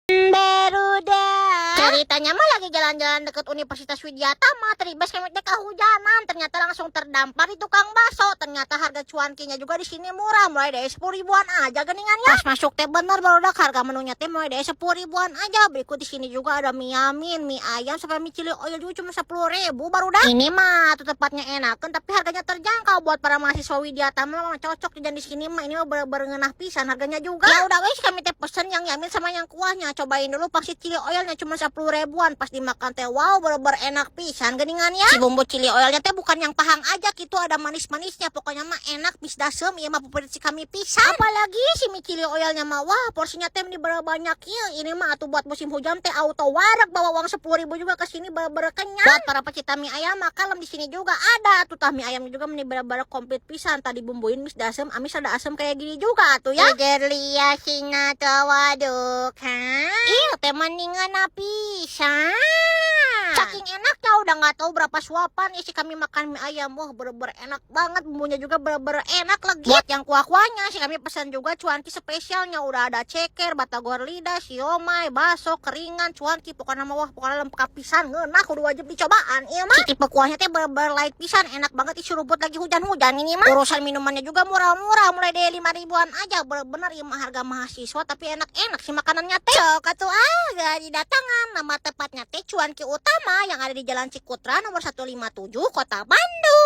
Beruda. Ceritanya mah lagi jalan-jalan deket Universitas Widyatama, teribas kami teh kehujanan, ternyata langsung terdampar di tukang bakso. Ternyata harga cuankinya juga di sini murah, mulai dari 10 ribuan aja geningannya. Pas masuk teh bener barudak harga menunya teh mulai dari 10 ribuan aja. Berikut di sini juga ada mie amin, mie ayam sampai mie cili oil juga cuma 10 ribu barudak. Ini mah tuh tepatnya enakan tapi harganya terjangkau buat para mahasiswa Widyatama mah cocok jajan di sini mah. Ini mah bener-bener ngenah pisan harganya juga. Ya udah guys, kami teh pesen yang yamin sama yang kuahnya. Cobain dulu pasti cili oilnya cuma 10 ribuan. Pas dimakan teh wow bener-bener enak pisan geningannya. Si bumbu cili oilnya teh bukan yang pahang aja gitu, ada manis-manisnya. Pokoknya mah enak bis dasem. Iya mah favorit si kami pisan. Apalagi si mie cili oilnya mah wah porsinya teh ini bener banyak ya. Ini mah atuh buat musim hujan teh auto warak bawa uang 10 ribu juga ke sini bener-bener kenyang. Buat para pecinta mie ayam mah kalem di sini juga ada tuh tah mie ayamnya juga ini bener-bener komplit pisan. Tadi bumbuin mis dasem, amis ada asem kayak gini juga tuh ya. Jelia singa tawaduk ha. Iya teh mendingan pisan. Saking enaknya udah nggak tahu berapa suapan isi kami makan mie ayam. Wah bener-bener enak banget, bumbunya juga bener-bener enak lagi. Buat yang kuah-kuahnya sih kami pesan juga cuanki spesialnya. Udah ada ceker, batagor lidah, siomay, bakso, keringan, cuanki. Pokoknya mah wah pokoknya lengkap pisan. Ngeunah kudu wajib dicobaan. Iya mah. Si tipe kuahnya teh bener-bener light pisan, enak banget isi rubut lagi hujan-hujan ini mah. Urusan minumannya juga murah-murah, mulai dari 5 ribuan aja. Bener-bener iya mah harga mahasiswa tapi enak-enak sih makanannya teh. Cok atuh gak didatangan. Nama tepatnya teh Cuanki Utama yang ada di Jalan Cikutra nomor 157 Kota Bandung.